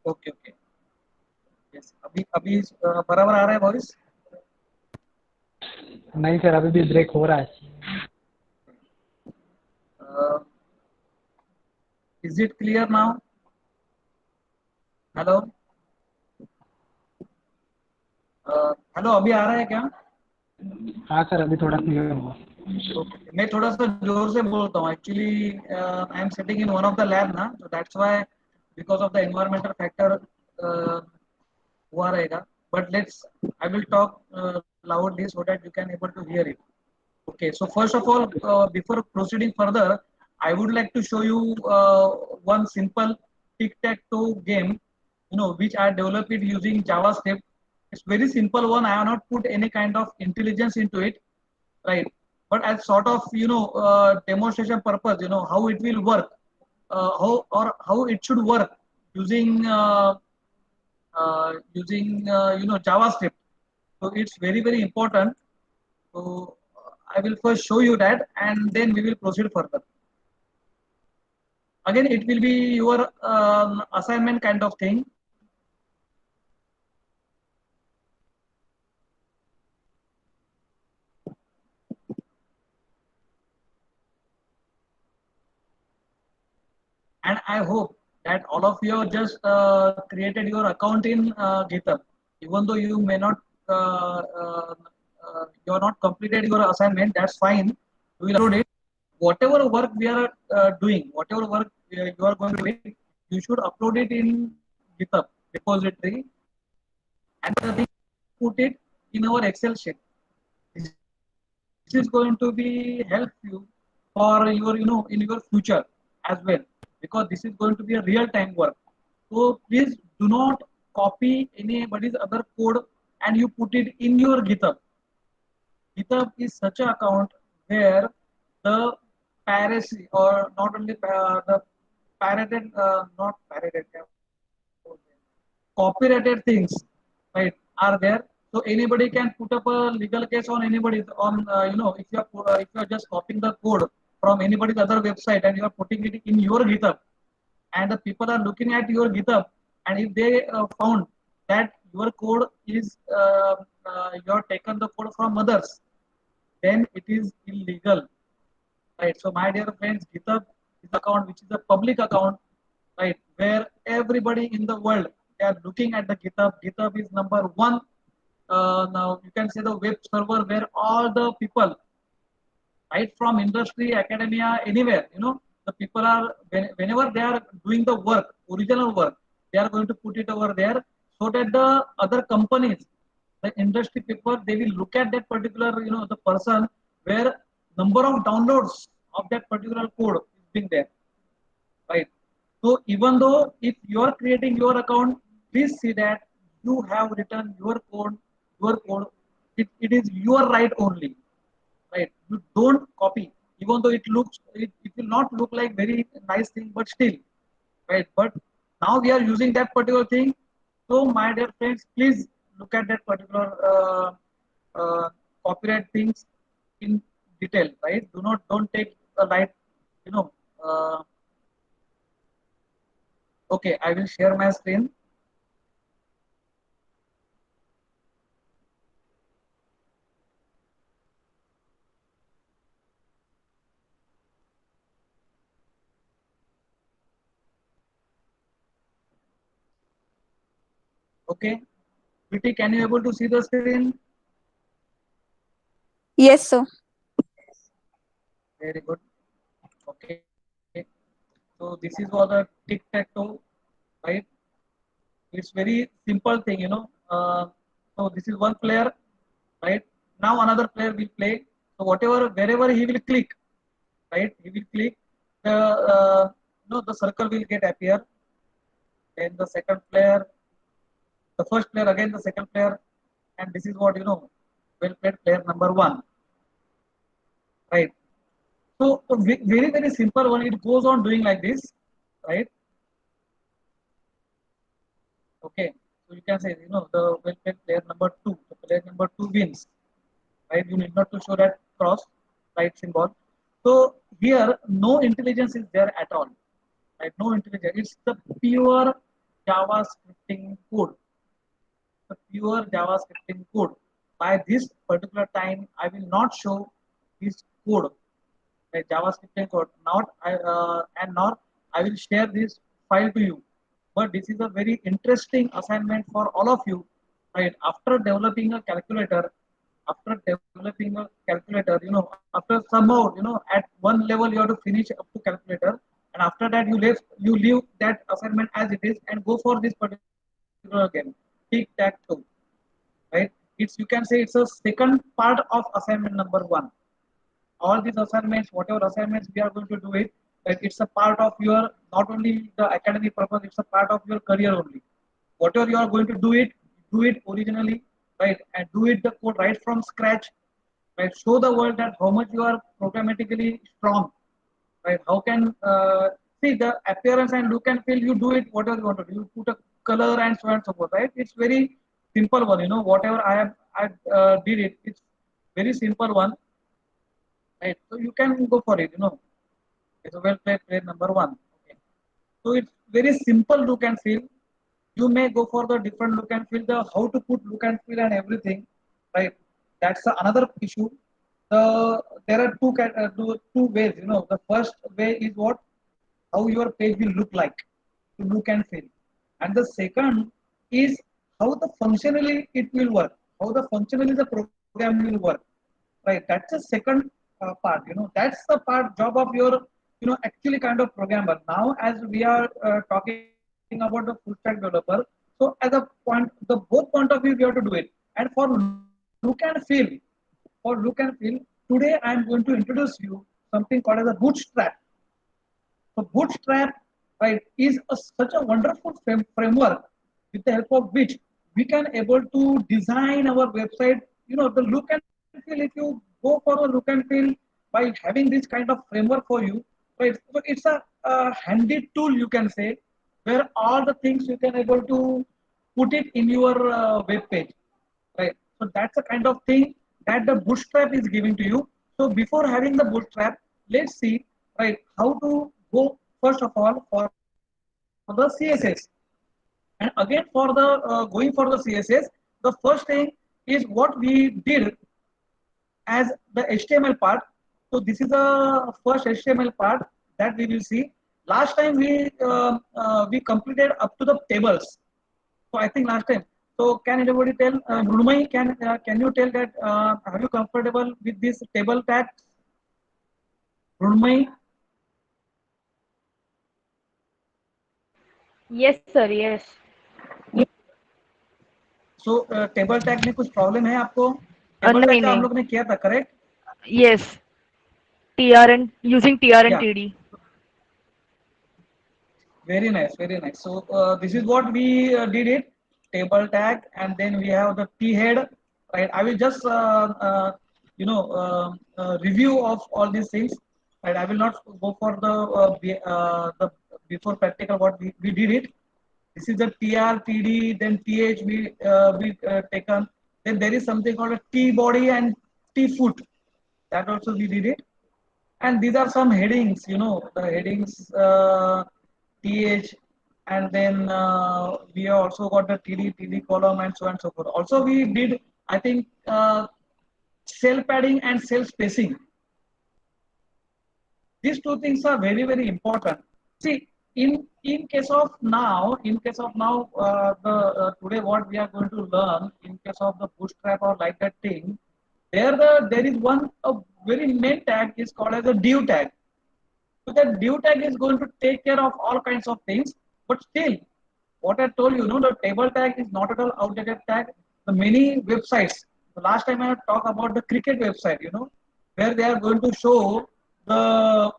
Okay okay. Yes, अभी अभी बराबर आ रहा है वॉइस? नहीं सर, अभी भी ब्रेक हो रहा है। Is it clear now? Hello? Hello, अभी आ रहा है क्या? हाँ सर, अभी थोड़ा क्लियर हुआ। ओके, मैं थोड़ा सा जोर से बोलता हूँ actually. I am sitting in one of the lab ना, so that's why because of the environmental factor हुआ रहेगा। but let's I will talk loudly so that you can able to hear it. Okay, so first of all, before proceeding further, I would like to show you one simple tic-tac-toe game, which I developed it using JavaScript. It's very simple one. I have not put any kind of intelligence into it, right? But as sort of demonstration purpose, how it will work, how it should work using JavaScript. So it's very very important. So I will first show you that, and then we will proceed further. Again, it will be your assignment kind of thing. And I hope that all of you just created your account in GitHub, even though you may not, you are not completed your assignment. That's fine. We will upload it. Whatever work we are doing, whatever work you are going to do, you should upload it in GitHub repository, and the thing put it in our Excel sheet. This is going to be help you for your in your future as well, because this is going to be a real time work. So please do not copy anybody's other code and you put it in your GitHub. GitHub is such an account where the piracy, or not only the pirated, not pirated, copyrighted things, right, are there. So anybody can put up a legal case on anybody on, if you are just copying the code from anybody's other website and you are putting it in your GitHub, and the people are looking at your GitHub, and if they found that your code is you have taken the code from others, then it is illegal, right? So my dear friends, GitHub is account which is a public account, right, where everybody in the world, they are looking at the GitHub. GitHub is number one. Now you can say the web server where all the people, right from industry, academia, anywhere, the people are, whenever they are doing the work, original work, they are going to put it over there, so that the other companies, the industry people, they will look at that particular, the person where number of downloads of that particular code is being there, right? So even though if you are creating your account, please see that you have written your code, it is your right only, right? You don't copy, even though it will not look like very nice thing, but still, right? But now we are using that particular thing. So my dear friends, please look at that particular copyright things in detail, right? Don't take the light, you know. Uh, okay, I will share my screen. Okay, Viti, can you able to see the screen? Yes, sir. Very good. Okay, so this is what a tic-tac-toe, right? It's very simple thing, so this is one player, right? Now another player will play. So wherever he will click, right? He will click, the circle will get appear. Then the second player, the first player again, the second player, and this is what well played player number one, right? So very very simple one. It goes on doing like this, right? Okay. So you can say the well played player number two, the player number two wins, right? You need not to show that cross, right, symbol. So here no intelligence is there at all, right? No intelligence. It's the pure JavaScripting code, the pure JavaScripting code. By this particular time, I will not show this code, the JavaScripting code. Not and not I will share this file to you. But this is a very interesting assignment for all of you, right? After developing a calculator, after somehow, at one level you have to finish up to calculator, and after that you leave that assignment as it is and go for this particular game, tic tac toe, right? It's, you can say, it's a second part of assignment number one. All these assignments, whatever assignments we are going to do it, like it's a part of your, not only the academic purpose, it's a part of your career only. Whatever you are going to do it originally, right? And do it the code right from scratch, right? Show the world that how much you are programmatically strong, right? How can see the appearance and look and feel, you do it whatever you want to do, you put a color and so on and so forth, right? It's very simple one, whatever I did it, it's very simple one, right? So you can go for it, it's a well played play number one. Okay. So it's very simple look and feel. You may go for the different look and feel, the how to put look and feel and everything, right? That's another issue. The There are two ways. The first way is what, how your page will look like, to look and feel, and the second is how the functionally it will work, how the functionally the program will work, right? That's the second part. That's the part job of your, actually kind of programmer. Now as we are talking about the full stack developer, so as a point, the both point of view we have to do it. And for look and feel, today I am going to introduce you something called as a bootstrap. So bootstrap, right, is such a wonderful framework with the help of which we can able to design our website. The look and feel, if you go for a look and feel by having this kind of framework for you, right? So it's a handy tool, you can say, where all the things you can able to put it in your web page, right? So that's the kind of thing that the bootstrap is giving to you. So before having the bootstrap, let's see, right, how to go first of all for the css. And again, for the going for the css, the first thing is what we did as the HTML part. So this is the first HTML part that we will see. Last time we completed up to the tables. So I think last time. So can anybody tell, Mrunmay, can you tell that, are you comfortable with this table tag? Mrunmay, Yes, sir. Yes. so table tag में कुछ problem है आपको? Table नहीं tag का हम नहीं. लोग ने किया था, correct? Yes. TR and using TR and Yeah, TD. very nice, very nice. So this is what we did it, table tag, and then we have the t head, right? I will just review of all these things, right? I will not go for the before practical what we did it. This is the tr, td, then th we taken. Then there is something called a t body and t foot. That also we did it. And these are some headings, the headings, th, and then we have also got the td column and so on and so forth. Also we did, I think, cell padding and cell spacing. These two things are very very important. See, in case of now, the today what we are going to learn, in case of the bootstrap or like that thing, there is one a very main tag is called as a div tag. So that div tag is going to take care of all kinds of things. But still, what I told you, the table tag is not at all outdated tag. The many websites, the last time I talked about the cricket website, where they are going to show the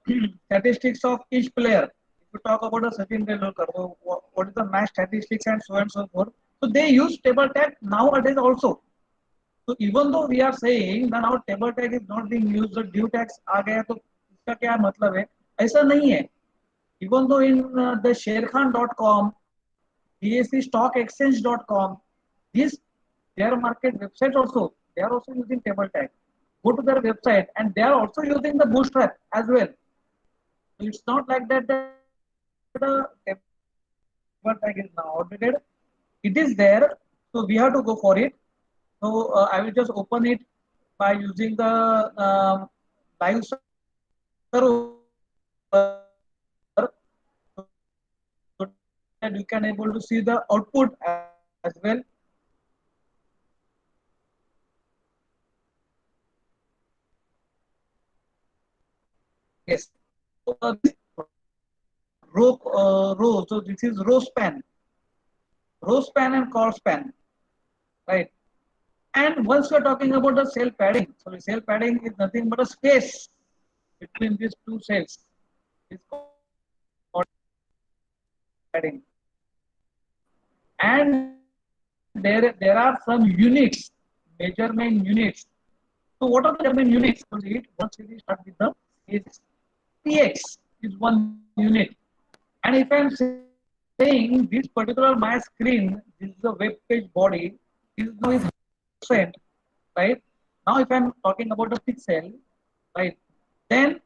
statistics of each player. If you talk about the Sachin Tendulkar, what is the match statistics and so on and so forth. So they use table tag nowadays also. तो even though we are saying that our table tag is not being used, the due tags आ गया, तो इसका क्या मतलब है? ऐसा नहीं है. Even though in the sharekhan.com, bscstockexchange.com, these their market websites also, they are also using table tag. Go to their website and they are also using the bootstrap as well. So it's not like that the table tag is not used. label tag is now outdated. It is there, so we have to go for it. So I will just open it by using the live server, so that you can able to see the output as well. Yes. So this row. So this is row span and call span, right? And once we are talking about the cell padding, so the cell padding is nothing but a space between these two cells. It's called padding. And there are some units, measurement units. So what are the measurement units? So once we start with the is px is one unit. And if I'm saying this particular my screen, this is a web page body, is now is 100%, right? Now if I'm talking about the pixel, right, then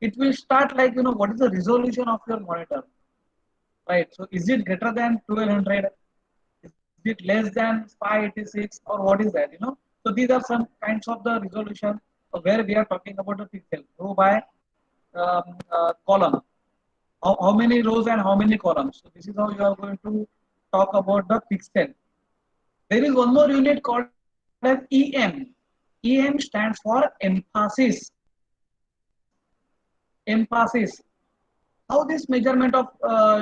it will start like what is the resolution of your monitor, right? So is it greater than 1200? Is it less than 586 or what is that? So these are some kinds of the resolution where we are talking about the pixel row by column. How many rows and how many columns. So this is how you are going to talk about the pixel. There is one more unit called as EM. EM stands for emphasis. Emphasis. How this measurement of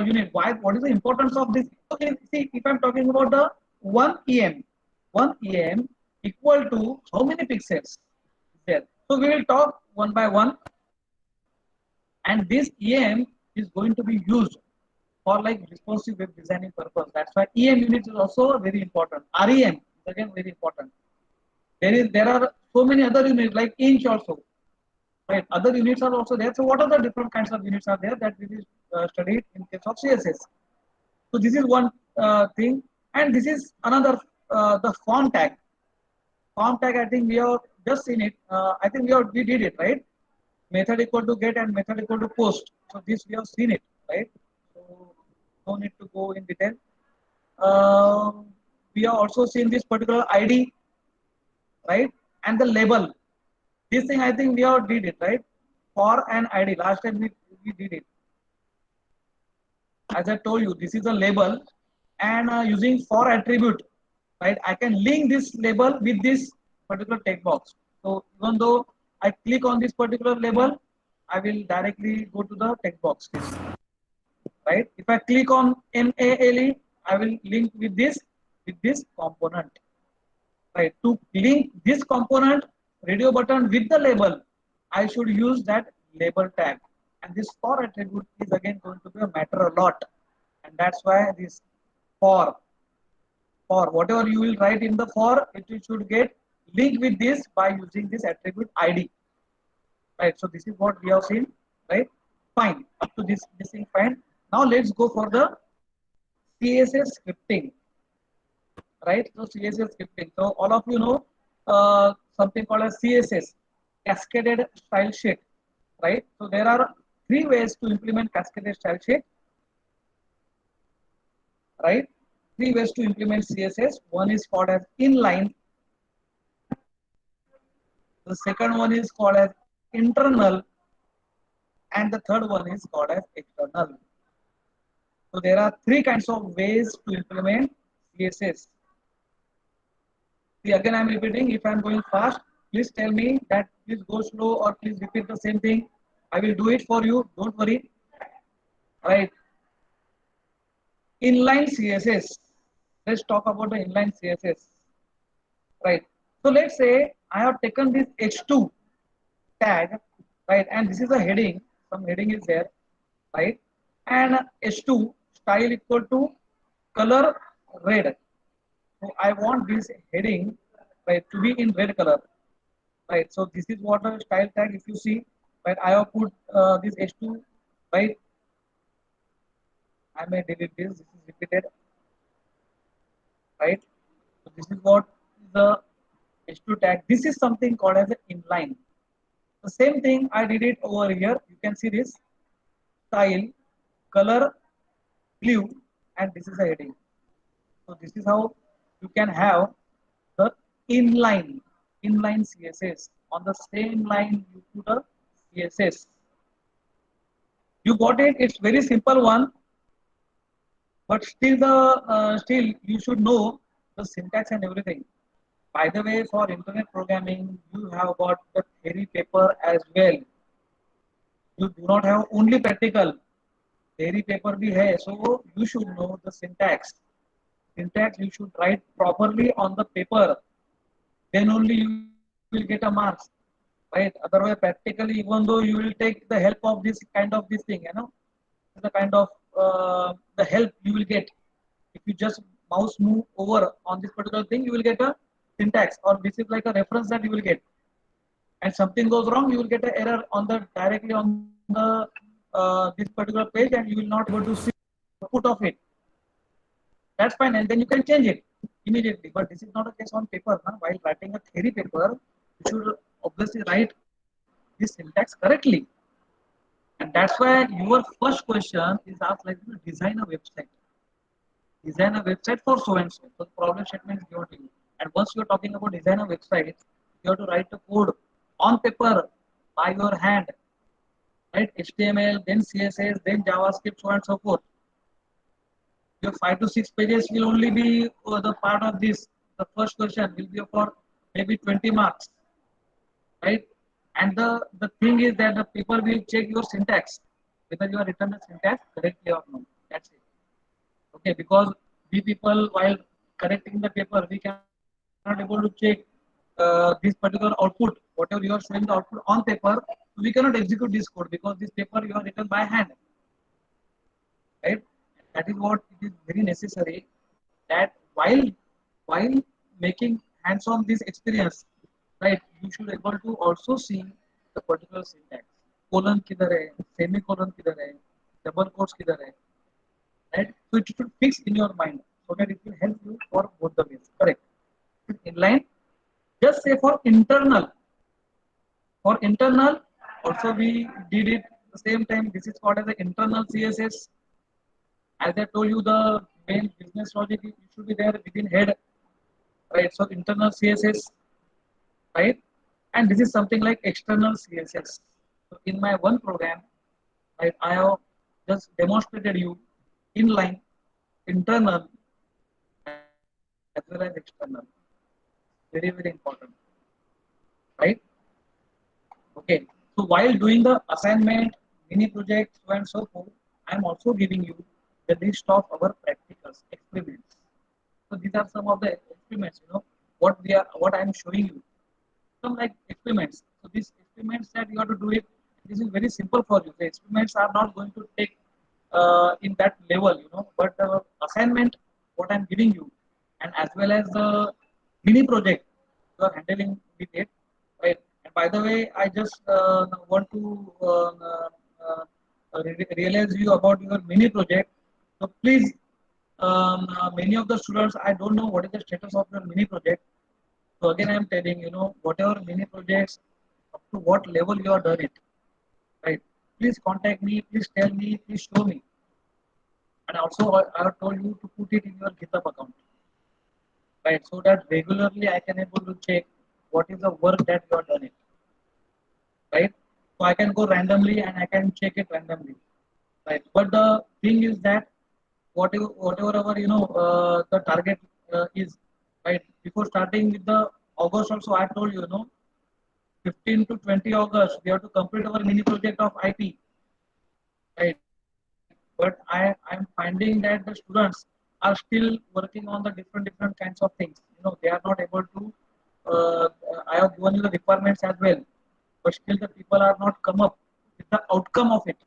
unit? Why? What is the importance of this? Okay, see, if I'm talking about the 1 EM equal to how many pixels? There. So we will talk one by one, and this EM is going to be used for like responsive web designing purpose. That's why EM unit is also very important. REM is again very important. There are so many other units like inch also. Right, other units are also there. So what are the different kinds of units are there that we will study in case of CSS? So this is one thing, and this is another the form tag. Form tag, I think we have just seen it. I think we did it, right? Method equal to get and method equal to post. So this we have seen it, right? So no need to go in detail. Uh, we have also seen this particular ID, right? And the label. This thing I think we have did it, right? For an ID. Last time we did it. As I told you, this is a label, and using for attribute, right? I can link this label with this particular text box. So even though I click on this particular label, I will directly go to the text box, right? If I click on MALE, I will link with this component, right? To link this component radio button with the label, I should use that label tag. And this for attribute is again going to be a matter a lot. And that's why this for whatever you will write in the for, it should get linked with this by using this attribute ID. Right. So this is what we have seen, right? Fine. Up to this thing fine. Now let's go for the CSS scripting. Right. So CSS scripting. So all of you know something called as CSS, cascaded style sheet. Right. So there are three ways to implement cascaded style sheet. Right. Three ways to implement CSS. One is called as inline. The second one is called as internal, and the third one is called as external. So there are three kinds of ways to implement CSS. See, again I'm repeating. If I'm going fast, please tell me that please go slow or please repeat the same thing. I will do it for you. Don't worry. Right. Inline CSS. Let's talk about the inline CSS. Right. So let's say I have taken this h2 tag, right, and this is a heading. Some heading is there, right, and h2 style equal to color red. So I want this heading, right, to be in red color, right. So this is what a style tag. If you see, right, I have put this h2, right. I may delete this. This is repeated, right. So this is what the h2 tag. This is something called as an inline. The same thing I did it over here. You can see this style, color, blue, and this is a heading. So this is how you can have the inline CSS. On the same line you put a CSS. You got it? It's very simple one, but still you should know the syntax and everything. By the way, for internet programming, you have got the theory paper as well. You do not have only practical. Theory paper bhi hai, so you should know the syntax. Syntax you should write properly on the paper. Then only you will get a marks, right? Otherwise, practically, even though you will take the help of this thing, the kind of the help you will get. If you just mouse move over on this particular thing, you will get a syntax, or this is like a reference that you will get. And something goes wrong, you will get an error on the directly on the this particular page, and you will not be able to see the output of it. That's fine, and then you can change it immediately. But this is not a case on paper. Huh? While writing a theory paper, you should obviously write this syntax correctly. And that's why your first question is asked like design a website. Design a website for so and so. So the problem statement is given to you. And once you are talking about design a website, you have to write the code on paper by your hand. Right? HTML, then CSS, then JavaScript, so on and so forth. Your 5 to 6 pages will only be the part of this. The first question will be for maybe 20 marks. Right? And the thing is that the people will check your syntax, whether you have written the syntax correctly or not. That's it. Okay, because we people, while correcting the paper, we cannot able to check this particular output, whatever you are showing the output on paper, we cannot execute this code because this paper you have written by hand. Right? That is what it is very necessary that while making hands-on this experience, right, you should able to also see the particular syntax. Colon kidhar hai, semicolon kidhar hai, double quotes kidhar hai, right? So it should fix in your mind so that it will help you for both the ways. Correct. Inline. Just say for internal. For internal, also we did it the same time. This is called as the internal CSS. As I told you, the main business logic it should be there within head, right? So internal CSS, right? And this is something like external CSS. So in my one program, right, I have just demonstrated you inline, internal, as well as external. Very, very important, right? Okay. So while doing the assignment, mini project, so and so forth, I am also giving you the list of our practicals, experiments. So these are some of the experiments, what I am showing you. Some like experiments. So these experiments that you have to do it, this is very simple for you. The experiments are not going to take in that level, but the assignment, what I'm giving you, and as well as the mini project, you are handling with it, right? And by the way, I just want to realize you about your mini project. So please, many of the students, I don't know what is the status of your mini project. So again, I am telling whatever mini projects up to what level you are done it, right? Please contact me. Please tell me. Please show me. And also, I have told you to put it in your GitHub account, right? So that regularly I can able to check what is the work that you have done it, right? So I can go randomly and I can check it randomly, right? But the thing is that whatever our the target is, right? Before starting with the August also, I told you, 15 to 20 August, we have to complete our mini project of IP, right? But I'm finding that the students are still working on the different kinds of things. They are not able to. I have given you the requirements as well, but still the people are not come up with the outcome of it,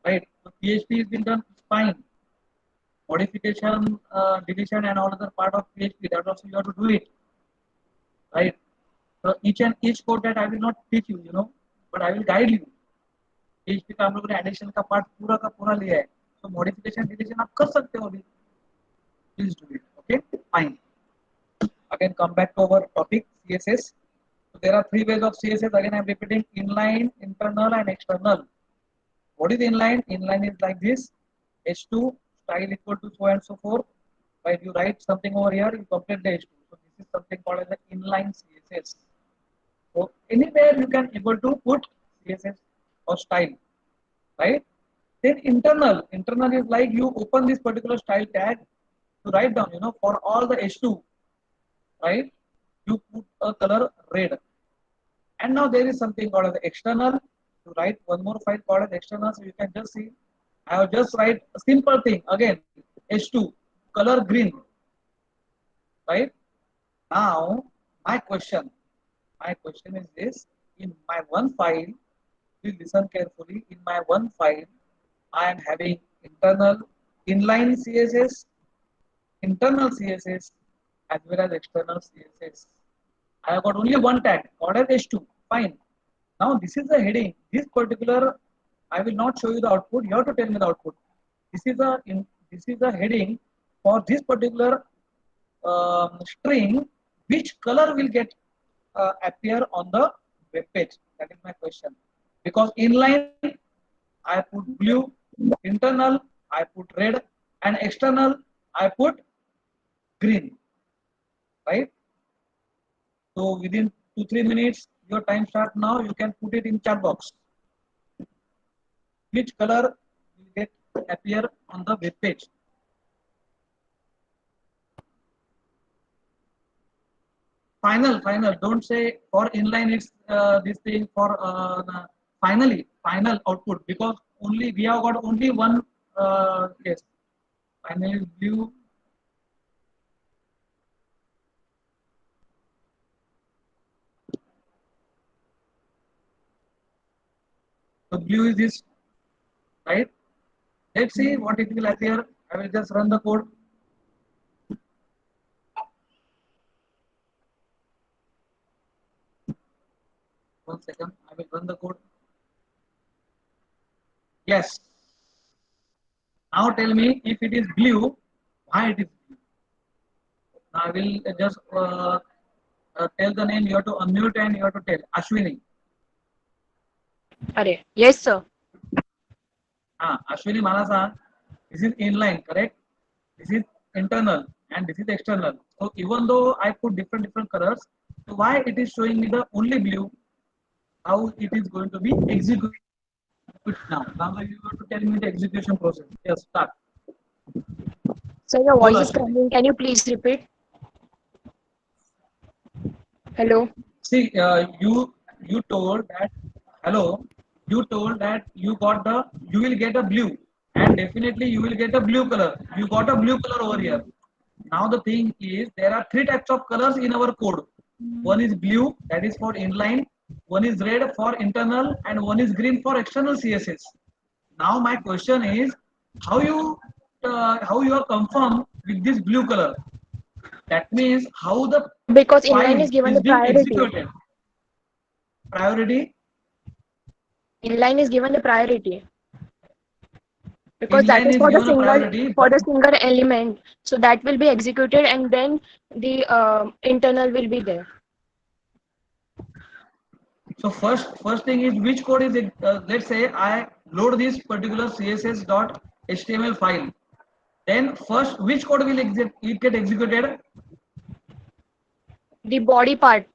right? So PHP has been done fine. Modification, deletion, and all other part of PHP, that also you have to do it, right? So each code that I will not teach you, but I will guide you. PHP का हम लोगों ने addition का part पूरा का पूरा लिया है, so modification, deletion आप कर सकते हो अभी. Please do it. Okay, fine. Again, come back to our topic CSS. So there are three ways of CSS. Again, I am repeating: inline, internal, and external. What is inline? Inline is like this: H2 style equal to so and so forth, right? You write something over here, you complete the H2. So this is something called as the inline CSS. So anywhere you can able to put CSS or style, right? Then internal is like you open this particular style tag to write down, for all the H2, right? You put a color red. And now there is something called as the external. To write one more file called as external, so you can just see. I have just write a simple thing again. H2 color green, right? Now my question is this: in my one file, please listen carefully. In my one file, I am having internal inline CSS, internal CSS, as well as external CSS. I have got only one tag called as H2. Fine. Now this is the heading. This particular, I will not show you the output. You have to tell me the output. This is a heading for this particular string. Which color will get appear on the web page? That is my question. Because inline I put blue, internal I put red, and external I put green. Right? So within 2-3 minutes, your time start now. You can put it in chat box. Which color will get appear on the web page? Final. Don't say for inline. It's this thing for final output, because only we have got only one case. Final blue. So blue is this, right? Let's see what it will appear. I will just run the code. One second, I will run the code. Yes. Now tell me if it is blue, why it is blue. Now I will just tell the name. You have to unmute and you have to tell. Ashwini. Yes, sir. Ashwini मला सांग. This is inline, correct? This is internal and this is external. So even though I put different colors, so why it is showing me the only blue? How it is going to be executed now? Now you have to tell me the execution process. Yes, start. So your Bola, voice is coming. Can you please repeat? Hello. See, you told that hello. You told that you will get a blue, and definitely you will get a blue color. You got a blue color over here. Now the thing is, there are 3 types of colors in our code. One is blue, that is for inline. One is red for internal, and one is green for external CSS. Now my question is, how you are confirmed with this blue color? That means how the Because file inline is given the is being priority. executed. Priority. Inline is given the priority. Because that Inline is is for the given a priority, but single element. So that will be executed, and then the internal will be there. so first thing is, which code is it? Let's say I load this particular css.html file. Then first, which code will get executed? The body part.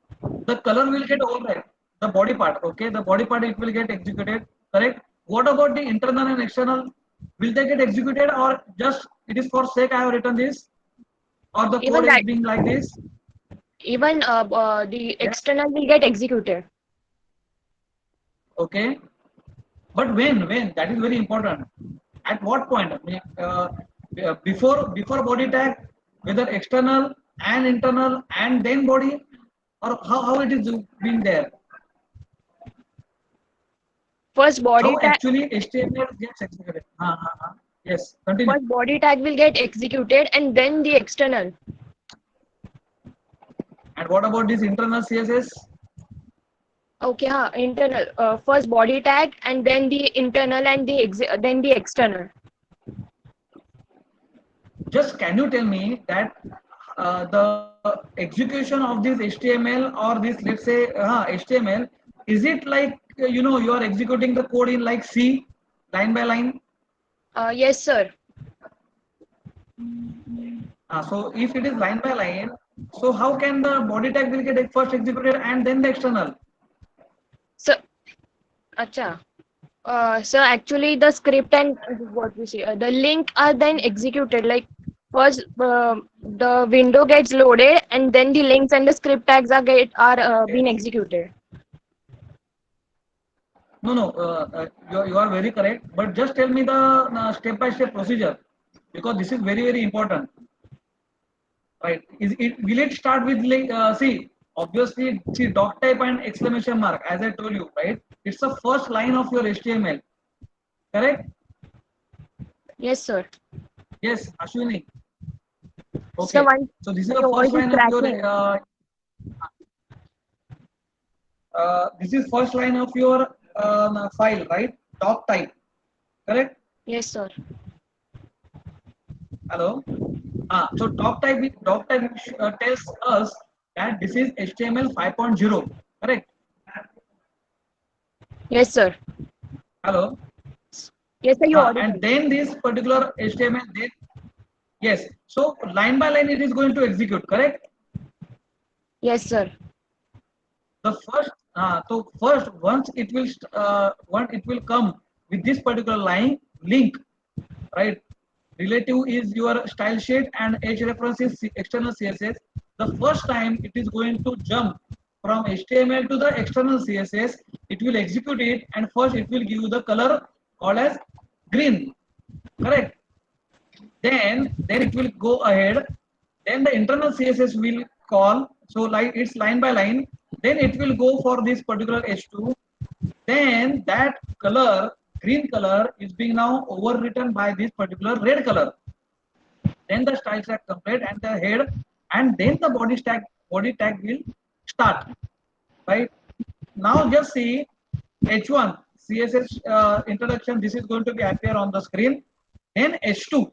The color will get override. The body part, okay? The body part it will get executed, correct? What about the internal and external? Will they get executed, or just it is for sake I have written this, or the Even code is that, being like this? even the Yes. external will get executed. Okay. But when that is very important. At what point? I mean, before body tag, whether external and internal and then body, or how it is being there? First body How tag. actually HTML gets executed? Yes, continue. First body tag will get executed, and then the external. And what about this internal CSS? Okay, internal. First body tag, and then the internal, and then the external. Just can you tell me that the execution of this HTML, or this, let's say HTML, is it like you are executing the code in like C, line by line? Yes, sir. So if it is line by line, so how can the body tag will get first executed and then the external? So, acha. So actually the script and what we say, the link are then executed. Like first, the window gets loaded, and then the links and the script tags are being Yes. executed. No, no, you are very correct. But just tell me the step-by-step procedure, because this is very, very important, right? Is it will it start with like see obviously see doc type and exclamation mark as I told you, right? It's the first line of your HTML, correct? Yes, sir. Yes, Ashwini. So Okay. one, So this is the your voice first is line of your cracking. this is first line of your file, right? Doc type, correct? Yes, sir. Hello. So doc type tells us that this is HTML 5.0, correct? Yes, sir. Hello. Yes, sir. You And audible. then this particular HTML, then yes. So line by line, it is going to execute, correct? Yes, sir. The first, so first once it will come with this particular line link, right? Relative is your style sheet and H reference is external CSS. The first time it is going to jump from HTML to the external CSS, it will execute it and first it will give you the color called as green, correct? Then it will go ahead. Then the internal CSS will call, so like it's line by line. Then it will go for this particular H2. Then that color, green color, is being now overwritten by this particular red color. Then the style tag complete and the head, and then the body tag will start, right? Now just see H1 CSS introduction. This is going to be appear on the screen. Then H2.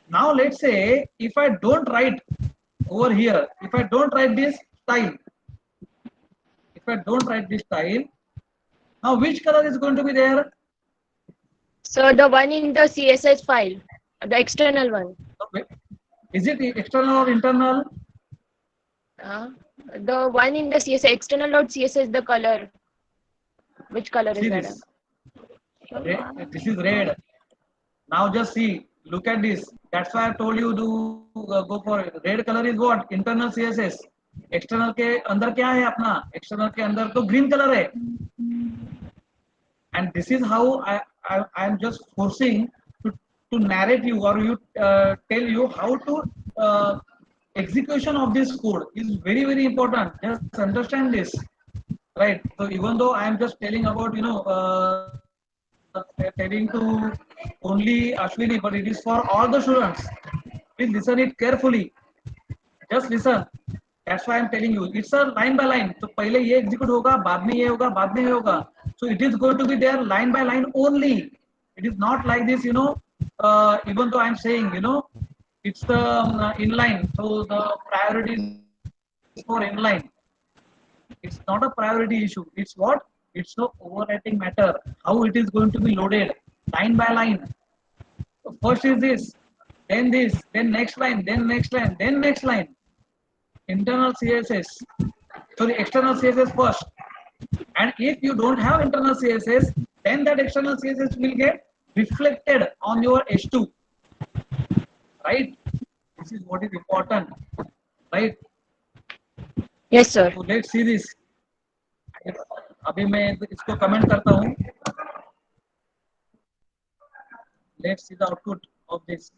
Now let's say if I don't write over here, if I don't write this style, if I don't write this style, now which color is going to be there? So the one in the CSS file, the external one. Okay. Is it external or internal? Uh, the one in the CSS external.css, the color. Which color is See that? this. This is red. Now just see, look at this. That's why I told you to go for it. Red color is what? Internal CSS. External के अंदर क्या है अपना external के अंदर तो green colour है and this is how I am just forcing to narrate you or you tell you how to uh, execution of this code is very very important. Just understand this, right? So even though I am just telling about telling to only Ashwini, but it is for all the students. Please listen it carefully. Just listen. That's why I'm telling you. It's a line by line. तो पहले ये execute होगा, बाद में ये होगा, बाद में ये होगा. So it is going to be there line by line only. It is not like this, even though I'm saying, it's the inline. So the priority is for inline. It's not a priority issue. It's what? It's the overwriting matter. How it is going to be loaded line by line. So first is this, then next line, then next line, then next line. Internal CSS, sorry, external CSS first. And if you don't have internal CSS, then that external CSS will get reflected on your H2, right? This is what is important, right? Yes, sir. So let's see this. अभी मैं इसको comment करता हूँ. Let's see the output of this.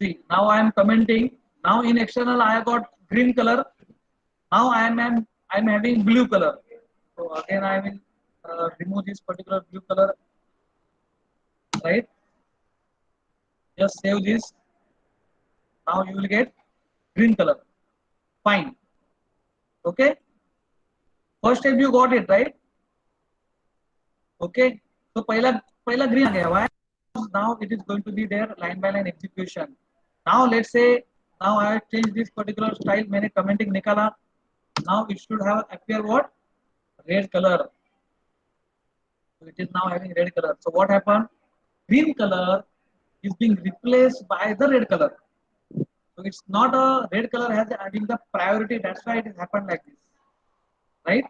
See, now I am commenting. Now in external I have got green color. Now I'm having blue color. So again I will remove this particular blue color, right? Just save this. Now you will get green color. Fine. Okay. First step you got it, right? Okay. So पहला green आ गया. Why? Now it is going to be there line by line execution. Now let's say now I have changed this particular style. मैंने commenting निकाला. Now it should have appear what? Red color. So it is now having red color. So what happened? Green color is being replaced by the red color. So it's not a red color has having the priority. That's why it has happened like this, right?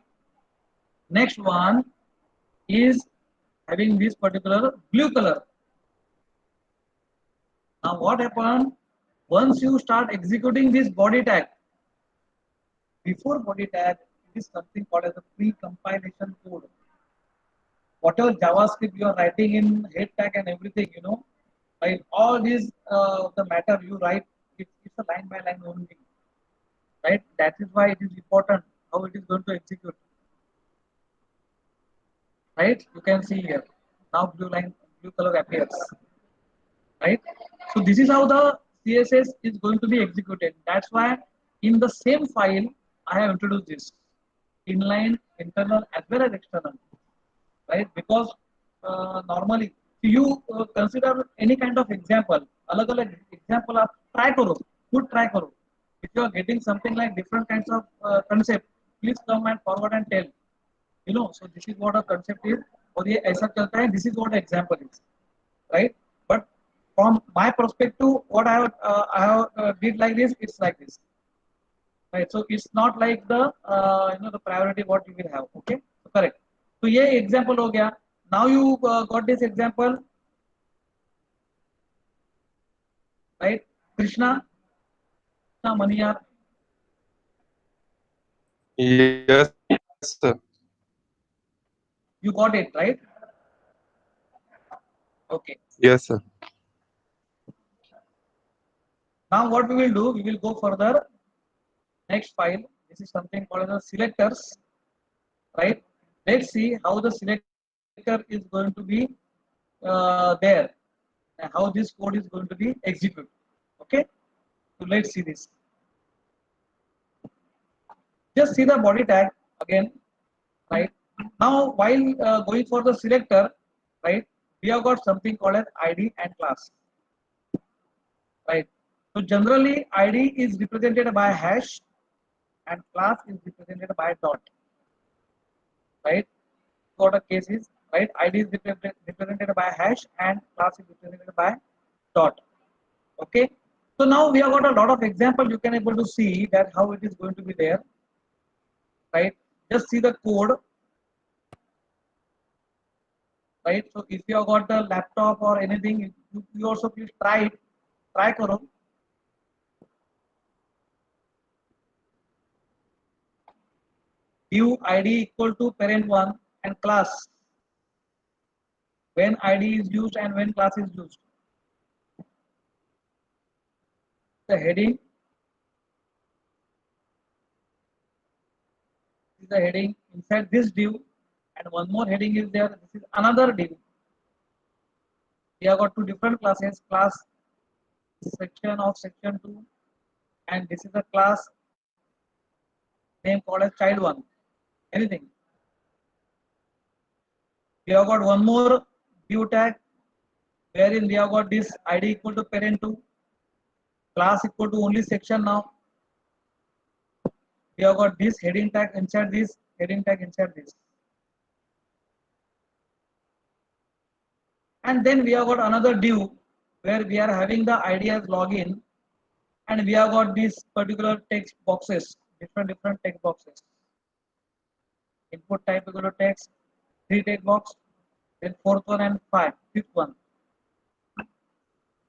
Next one is having this particular blue color. Now what happened? Once you start executing this body tag, before body tag, it is something called as a pre-compilation code. Whatever JavaScript you are writing in head tag and everything, like all these the matter you write, it's a line by line only, right? That is why it is important how it is going to execute, right? You can see here now blue color appears, right? So this is how the CSS is going to be executed. That's why in the same file I have introduced this inline, internal as well as external, right? Because normally you consider any kind of example, अलग अलग example आप try करो, खुद try करो. If you are getting something like different kinds of concept, please come and forward and tell. So this is what a concept is, और ये ऐसा चलता है. This is what example is, right? But from my perspective, what I have did like this, it's like this, right? So it's not like the the priority what you will have. Okay, so correct. So ये example हो गया. Now you got this example, right? Krishna Maniyar, Yes, sir. you got it, right? Okay. Yes, sir. Now what we will do, we will go further. Next file. This is something called as selectors, right? Let's see how the selector is going to be there and how this code is going to be executed. Okay, so let's see this. Just see the body tag again, right? Now while going for the selector, right, we have got something called as ID and class, right? So generally ID is represented by hash and class is represented by dot, right? What a case is, right? ID is represented by hash and class is represented by dot. Okay, so now we have got a lot of example. You can able to see that how it is going to be there, right? Just see the code, right? So if you have got a laptop or anything, you also please try it. Try karo. View ID equal to parent1 and class when ID is used and when class is used. The heading is the heading inside this div, and one more heading is there. This is another div. We have got two different classes, class section of section 2, and this is a class name called as child1. Anything. We have got one more div tag wherein we have got this ID equal to parent2, class equal to only section now. We have got this heading tag inside this, heading tag inside this. And then we have got another div where we are having the ID as login, and we have got these particular text boxes, different text boxes. Input type equal to text, 3 text box, then fourth one and fifth one.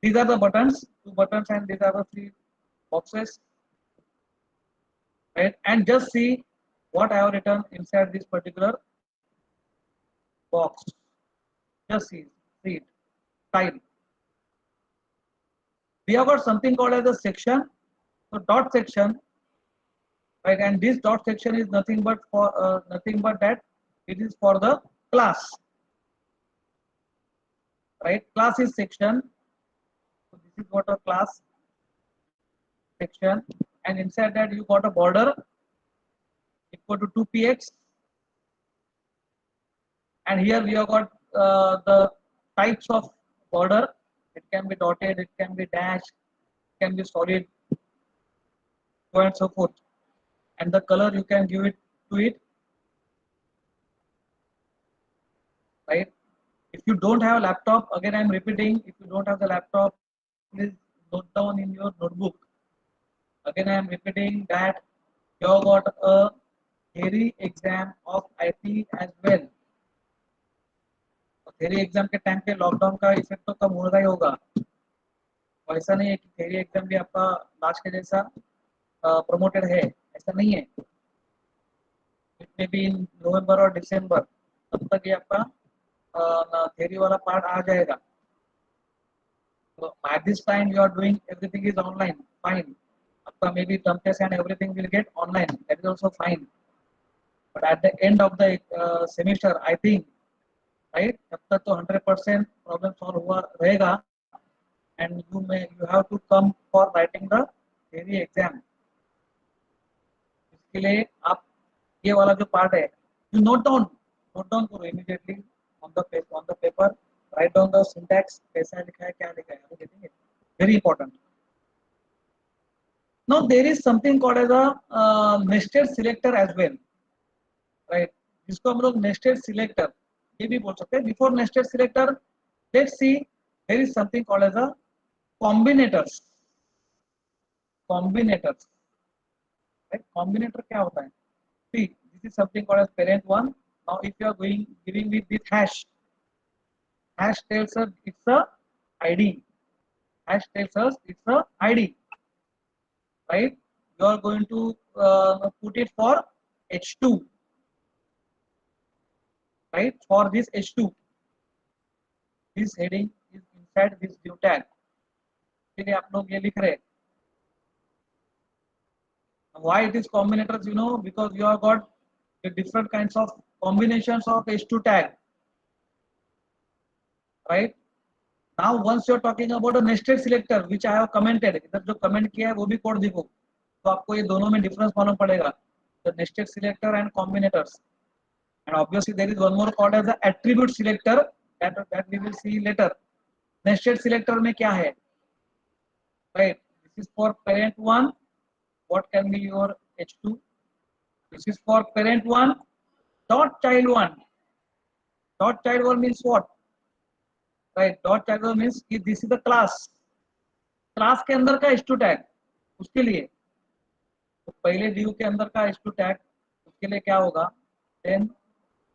These are the buttons, 2 buttons, and these are the 3 boxes. Right? And just see what I have written inside this particular box. Just see it. Style. We have got something called as a section. So dot section, right? And this dot section is nothing but that it is for the class, right? Class is section. So this is what a class section, and inside that you got a border equal to 2px, and here we have got the types of border. It can be dotted, it can be dashed, it can be solid, so and so forth. And the color you can give it to it, right? If you don't have a laptop, again I'm repeating, if you don't have the laptop, please note down in your notebook. Again I am repeating that you have got a theory exam of IT as well. Theory exam के time पे lockdown का effect तो कम होगा ही होगा, ऐसा नहीं है कि थ्योरी एग्जाम भी आपका लास्ट के जैसा प्रमोटेड है, ऐसा नहीं है। इट मे बी इन नवंबर और दिसंबर, तब तक ये आपका थ्योरी वाला पार्ट आ जाएगा। So at this time you are doing everything is online, fine. आपका maybe term test and everything will get online, that is also fine. But at the end of the semester I think, right, तब तक तो 100% problem solve हुआ रहेगा and you have to come for writing the theory exam. इसके लिए आप ये वाला जो पार्ट है यू नोट डाउन करो immediately on the paper, write down the syntax, कैसा लिखा है क्या लिखा है, वो देखेंगे, very important. Now there is something called as a nested selector as well, right, जिसको हम लोग नेस्टेड सिलेक्टर ये भी बोल सकते हैं। Before nested selector let's see there is something called as a combinators. Combinators, right, combinator क्या होता है? See this is something called as parent one. Now if you are going giving with this hash tells us it's a id, hash tells us it's a id, right? You are going to put it for h2, right? For this h2, this heading is inside this div tag, इसलिए आप लोग ये लिख रहे हैं। Why it is combinators, you know, because you have got the different kinds of combinations of h2 tag, right? Now once you are talking about a nested selector which I have commented, इधर जो comment किया है वो भी code देखो तो आपको ये दोनों में डिफरेंस मालूम पड़ेगा, the nested selector and combinators. And obviously there is one more called as the attribute selector that we will see later. Nested selector में क्या है, right? This is for parent one, what can be your h2. This is for parent one dot child one. Dot child one means what, right? Dot child one means कि this is the class, class के अंदर का h2 tag, उसके लिए तो पहले div के अंदर का h2 टैग, उसके लिए क्या होगा, देन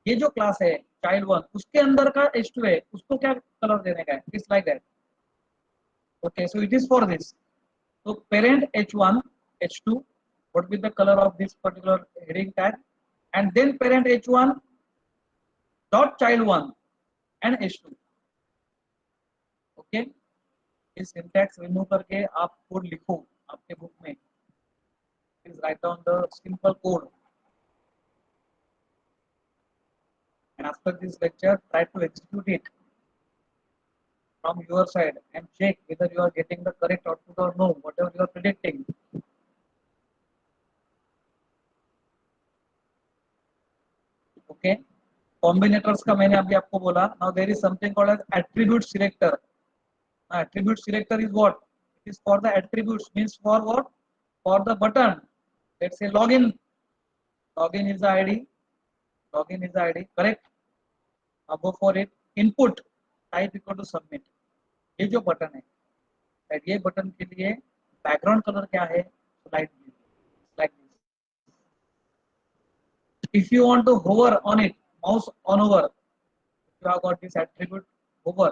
ये जो क्लास है चाइल्ड वन उसके अंदर का h2 है, उसको क्या कलर देने का है, it's like that. Okay, so it is for this, so parent h1 h2 what will be the color of this particular heading tag, and then parent h1 dot child 1 and h2। Okay, इस syntax remove करके आप code लिखो आपके book में, please right down the simple code and after this lecture try to execute it from your side and check whether you are getting the correct output or no, whatever you are predicting। Okay, combinators का मैंने अभी आपको बोला। Now there is something called as attribute selector. Attribute selector is what? It is for the attributes, means for what? For the button. Let's say login. Login is the ID. Login is the ID. Correct? Now go for it. Input. Type equal to submit. ये जो button है, ये button के लिए background colour क्या है? Light blue, like this. If you want to hover on it, mouse on over, you have got this attribute hover,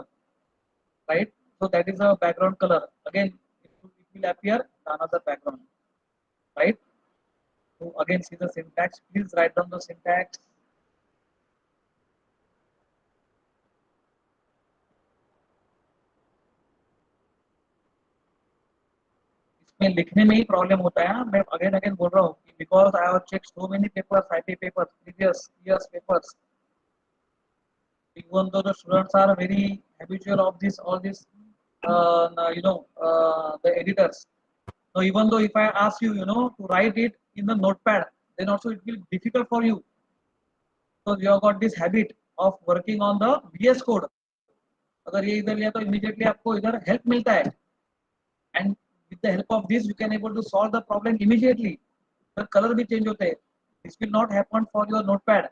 right? So that is a background color. Again, it will appear another background, right? So again, see the syntax. Please write down the syntax. इसमें लिखने में ही problem होता है। मैं again बोल रहा हूँ कि because I have checked so many papers, IT papers, previous years papers. Even though the students are very habitual of this, all this. The editors. So even though if I ask you, to write it in the notepad, then also it will be difficult for you. So you have got this habit of working on the VS Code. अगर ये इधर लिया तो immediately आपको इधर help मिलता है. And with the help of this you can able to solve the problem immediately. The color भी change होते हैं. This will not happen for your notepad.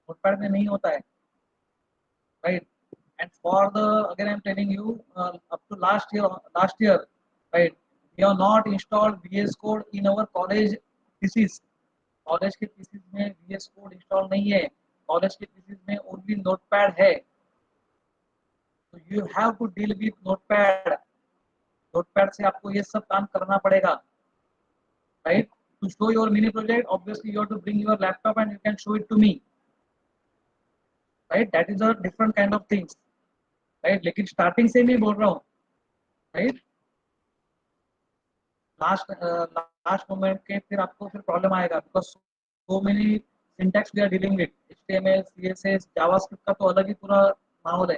Notepad में नहीं होता है, right? And for the, again I'm telling you, up to last year, right? We have not installed VS Code in our college thesis. College के thesis में VS code install नहीं है. College के thesis में ओनली नोटपैड है. तो you have to deal with Notepad. Notepad से आपको ये सब काम करना पड़ेगा, right? To show your mini project obviously you have to bring your laptop and you can show it to me, right? That is a different kind of things, right? लेकिन starting से मैं बोल रहा हूँ, राइट? लास्ट मोमेंट के फिर आपको फिर प्रॉब्लम आएगा, because so many syntax we are dealing with. HTML, CSS, JavaScript का तो अलग ही पूरा माहौल है.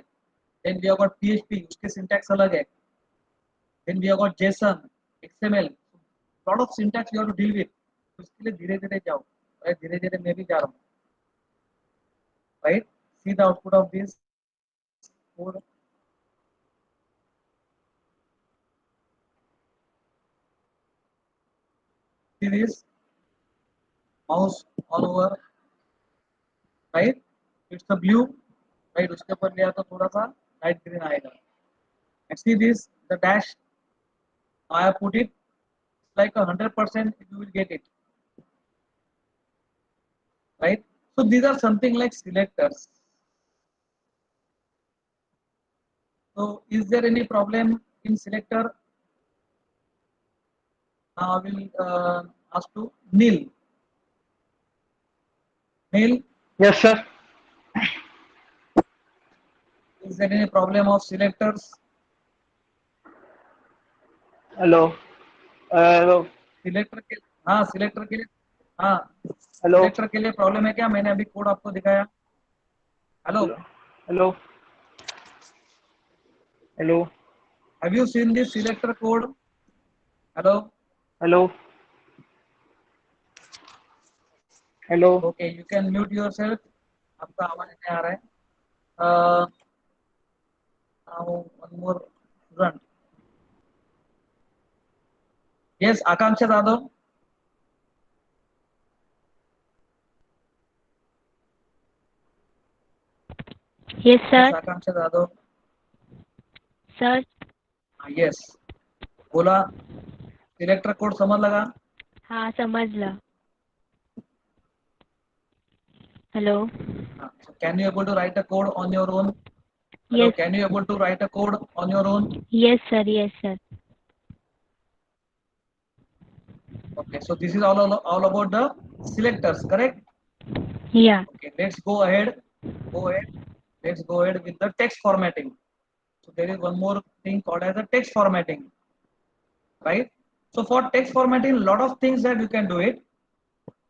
Then we have got PHP, उसके सिंटैक्स अलग है. Then we have got JSON, XML, lot of syntax you have to deal with. इसके लिए धीरे धीरे जाओ, राइट? धीरे धीरे मैं भी जा रहा हूँ, right? See the output of this code. See this mouse all over, right? It's the blue, right? उसके ऊपर लिया तो थोड़ा सा light green आएगा. And see this, the dash. I have put it like 100%. You will get it, right? So these are something like selectors. So is there any problem in selector? Now I will ask to Neil. Neil, Yes, sir. is there any problem of selectors? Hello. Hello. Selector के, हाँ selector के लिए, हाँ Hello. Selector के लिए problem है क्या? मैंने अभी कोड आपको दिखाया. Hello, Hello. Hello. Have you seen this selector code? Hello, Hello. Hello. Okay, you can mute yourself. आपका आवाज नहीं आ रहा है. Now one more student. Yes, Akanksha Jadhav. Yes, sir. Akanksha Jadhav, Sir. Yes. बोला, सिलेक्टर कोड समझ लगा? हाँ समझ ला. Hello. So can you able to write a code on your own? Hello, Yes. can you able to write a code on your own? Yes, sir. Yes, sir. Okay, so this is all about the selectors, correct? Yeah. Okay, let's go ahead. Let's go ahead with the text formatting. So there is one more thing called as the text formatting, right? So for text formatting, a lot of things that you can do it,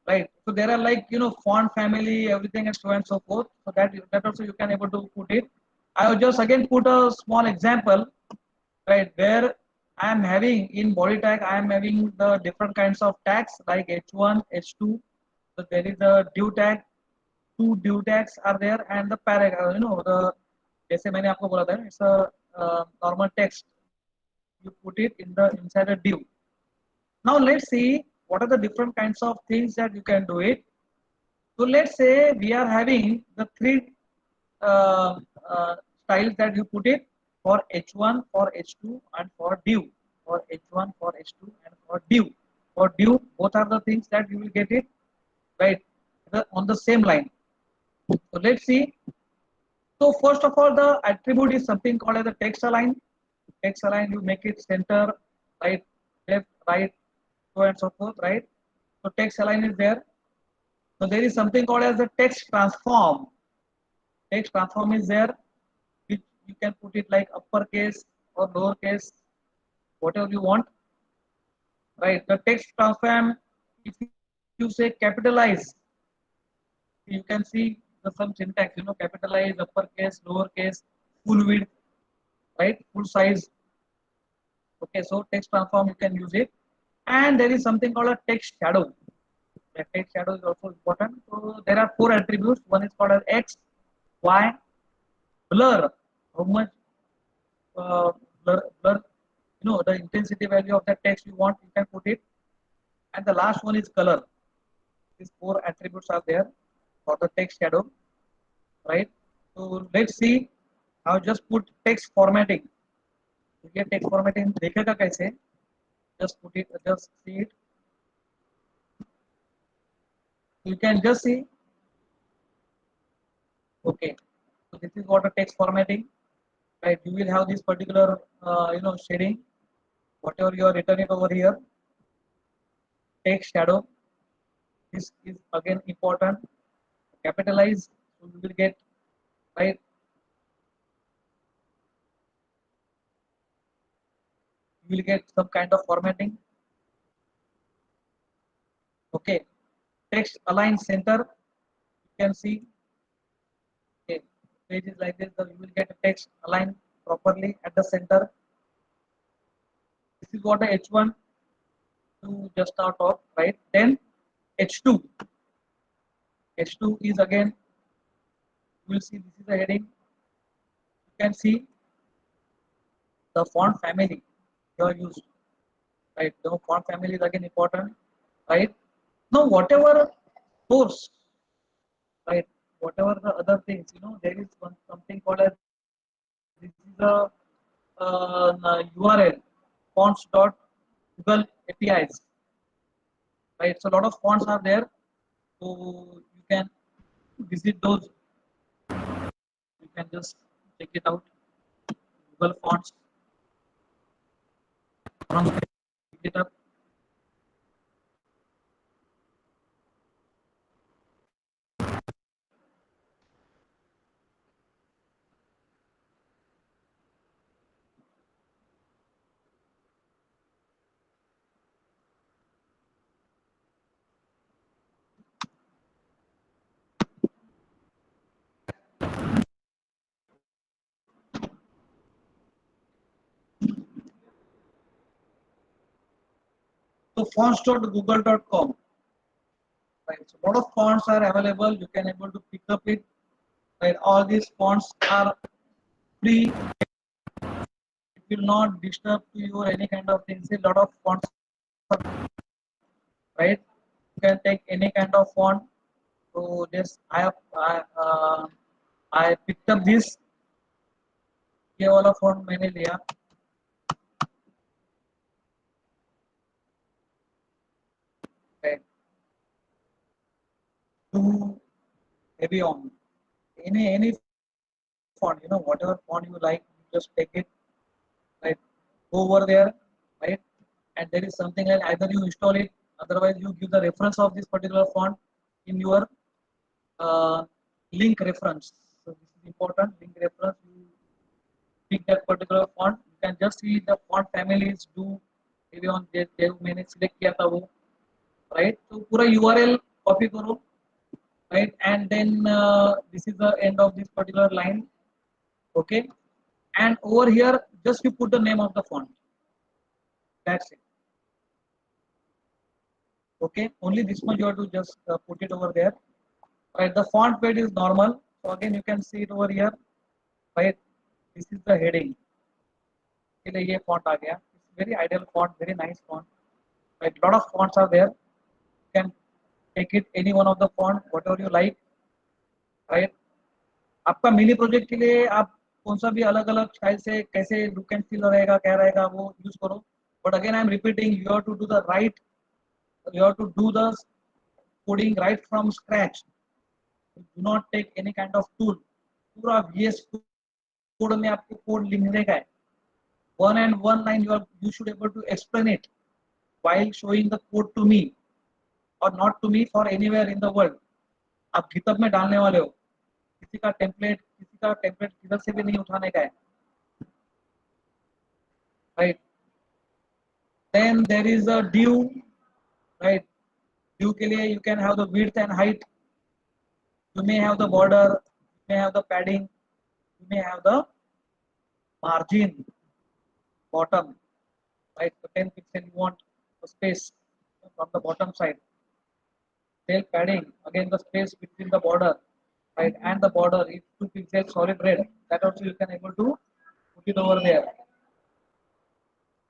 right? So there are like, you know, font family, everything and so on and so forth. So that also you can able to put it. I will just again put a small example, right? Where I am having in body tag, I am having the different kinds of tags like H1, H2. So there is a div tag, two div tags are there, and the paragraph, you know, the जैसे मैंने आपको बोला था, it's a normal text. You put it in the inside a div. Now let's see what are the different kinds of things that you can do it. So let's say we are having the three uh, styles that you put it for H1, for H2, and for div. For H1, for H2, and for div. For div, both are the things that you will get it, right, on the same line. So let's see. So first of all, the attribute is something called as a text align. Text align, you make it center, right, left, right, so and so forth, right? So text align is there. So there is something called as the text transform. Text transform is there, which you can put it like uppercase or lowercase, whatever you want, right? The text transform, if you say capitalize, you can see some syntax, you know, capitalize, uppercase, lowercase, full width, right, full size. Okay, so text transform you can use it. And there is something called a text shadow. The text shadow is also important. So there are four attributes. One is called as X, Y, blur. How much blur the intensity value of the text you want, you can put it. And the last one is color. These four attributes are there for the text shadow, right? So let's see how just put text formatting. ये text formatting देखेगा कैसे? Just put it, just see it. You can just see. Okay, so this is what a text formatting, right? You will have this particular shading, whatever you are written it over here. Text shadow. This is again important. Capitalize, so you will get, right. You will get some kind of formatting. Okay, text align center. You can see. Okay, page is like this. You will get text aligned properly at the center. This is what the H1 to just start off, right? Then H2. H2 is again. You will see this is the heading. You can see the font family you are used, right? The font family is again important, right? Now whatever source, right? Whatever the other things, there is something called as, this is a URL fonts.google APIs, right? So a lot of fonts are there, so you can visit those. You can just check it out. Google fonts, pick it up. So fonts.google.com, right? So a lot of fonts are available. You can able to pick up it, right? All these fonts are free. It will not disturb to you or any kind of things. A lot of fonts, right? You can take any kind of font. So this I picked up this. ये वाला font मैंने लिया. Right. To heavy on any font, whatever font you like, you just take it, right? Go over there, right? And there is something like either you install it, otherwise you give the reference of this particular font in your uh, link reference. So this is important. Link reference. You pick that particular font. You can just see the font families do. Maybe on मैंने select किया था वो, right? So पूरा URL copy करो, right? And then this is the end of this particular line. Okay, and over here just you put the name of the font. That's it. Okay, only this much you have to just put it over there, right? The font weight is normal, so again you can see it over here, right? This is the heading. के लिए ये font आ गया. It's very ideal font, very nice font, right? Lot of fonts are there. You can take it any one of the font, whatever you like, right? आपका mini project के लिए आप कौन सा भी अलग अलग स्टाइल से कैसे लुक एंड फील रहेगा क्या रहेगा वो यूज करो. But again I am repeating, you have to do the right, you have to do the coding right from scratch. Do not take any kind of tool. पूरा VS Code में आपको code लिखने का है. One and one line you should able to explain it while showing the code to me or not to me, for anywhere in the world. आप GitHub में डालने वाले हो, किसी का टेम्पलेट किधर से भी नहीं उठाने का है, right? Then there is a div, right? Div के लिए you can have the width and height. You may have the border, you may have the padding, you may have the margin bottom, right? So 10 pixel you want the space from the bottom side. Tail padding, again the space between the border, right? And the border is 2 pixels solid red. That also you can able to put it over there.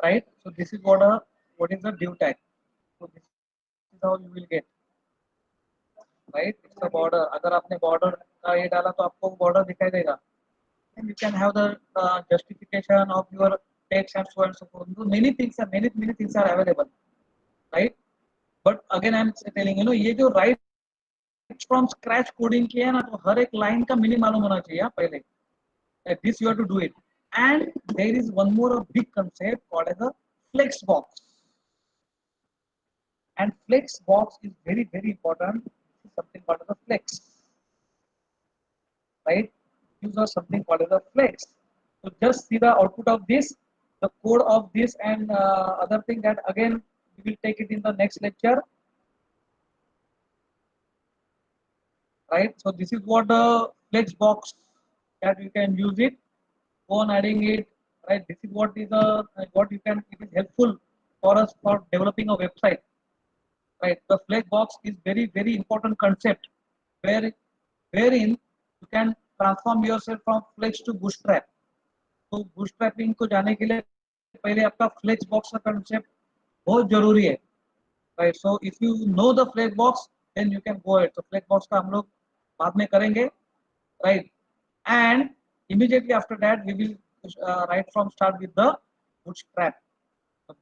right? So this is what is the div tag. So this is how you will get, right? It's a border. अगर आपने border का ये डाला तो आपको border दिखाई देगा. And you can have the justification of your text and so on and so forth. So many things are available, right? But again I am telling ये जो right from scratch coding किया है ना तो हर एक line का meaning मालूम होना चाहिए पहले. This you have to do it. And there is one more big concept called as a flex box. And flex box is very important. This is something called as a flex, right? Use of something called as a flex. So just see the output of this, the code of this, and other thing that again we will take it in the next lecture, right? So this is what the flex box that you can use it. Go on adding it, right? This is what is what you can. It is helpful for us for developing a website, right? The flex box is very important concept where wherein you can transform yourself from flex to bootstrap. तो bootstrapping को जाने के लिए पहले आपका flex box का concept बहुत जरूरी है, right? So if you know the flex box, then you can go ahead. So flex box का हम लोग बाद में करेंगे, right? And immediately after that we will right from start with the bootstrap.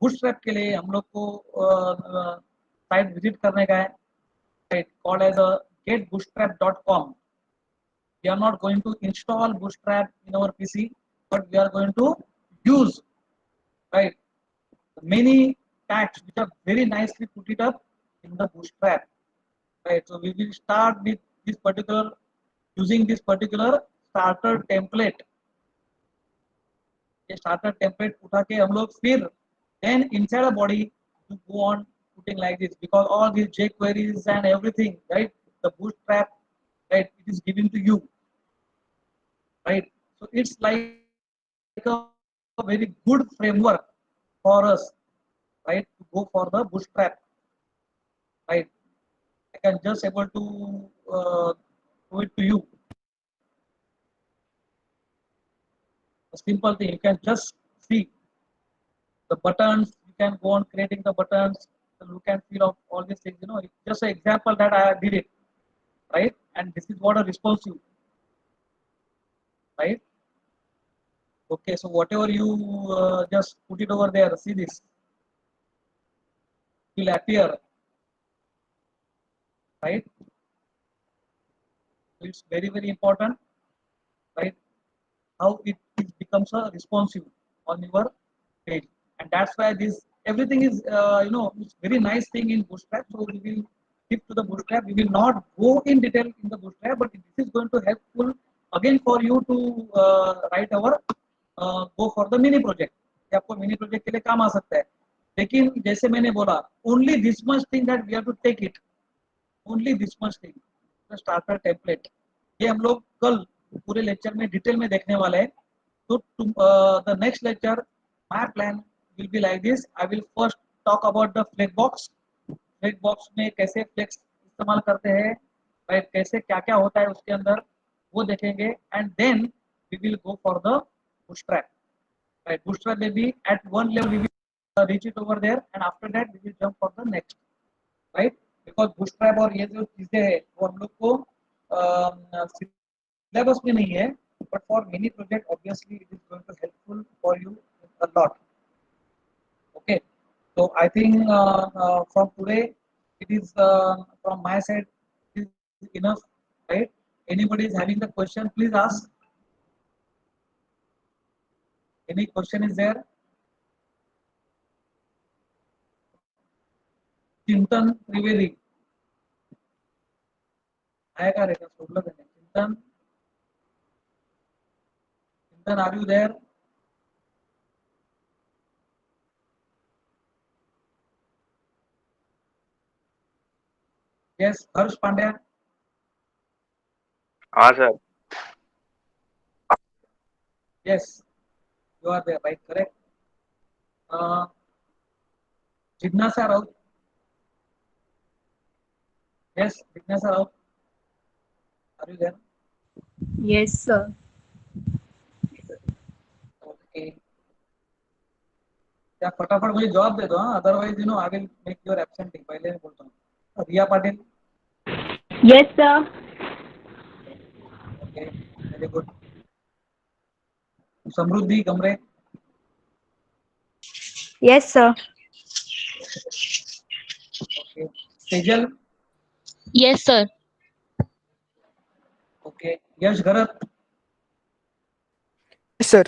bootstrap के लिए हम लोग को साइट विजिट करने का है, right? Called as a getbootstrap.com. We are not going to install bootstrap in our PC, but we are going to use, right, many tags which are very nicely put it up in the bootstrap, right? So we will start with this particular using this particular starter template. ये starter template उठा के हम लोग फिर then inside a body to go on putting like this, because all these jQueries and everything, right? The bootstrap, right? It is given to you, right? So it's like a very good framework for us, right? To go for the bootstrap, right? I can just able to do it to you. A simple thing, you can just see the buttons, you can go on creating the buttons, the look and feel of all these things, it's just an example that I did it, right? And this is what a responsive, right? Okay, so whatever you just put it over there, see this will appear, right? So it's very important, right? How it becomes a responsive on your page, and that's why this everything is it's very nice thing in bootstrap. So we will keep to the bootstrap. We will not go in detail in the bootstrap, but this is going to helpful again for you to write our go for the mini project. कि आपको mini project के लिए काम आ सकता है, लेकिन जैसे मैंने बोला only this much thing that we have to take it, only this much thing, the starter template. ये हम लोग कल पूरे लेक्चर में डिटेल में देखने वाले हैं. So the next lecture, my plan will be like this. I will first talk about the flex box. Flex box में कैसे flex इस्तेमाल करते हैं, right? कैसे क्या क्या होता है उसके अंदर वो देखेंगे, and then we will go for the bootstrap, right? Bootstrap may be at one level we will reach it over there, and after that we will jump for the next, right? Because bootstrap और ये जो चीजें है वो हम लोग को syllabus में नहीं है, but for many project obviously it is going to helpful for you a lot. Okay, so I think from today it is from my side it is enough, right? Anybody is having the question, please ask. Any question is there? चिंतन त्रिवेदी आएगा रहेगा सोलह दिन. चिंतन, चिंतन, are you there? Yes, Harsh Pandya. हाँ sir. Yes, you are there, right? Correct. Jignasa Raut. Yes, Jignasa Raut. Are you there? Yes, sir. Okay. क्या फटाफट मुझे जवाब दे दो, हाँ, otherwise I will make your absentee, पहले मैं बोलता हूँ। Riya Patil, Yes, sir. Okay, very good. Samruddhi Gamre, Yes, sir. Okay, Tejal, Yes, sir. Okay, Yash Garat, Yes, sir.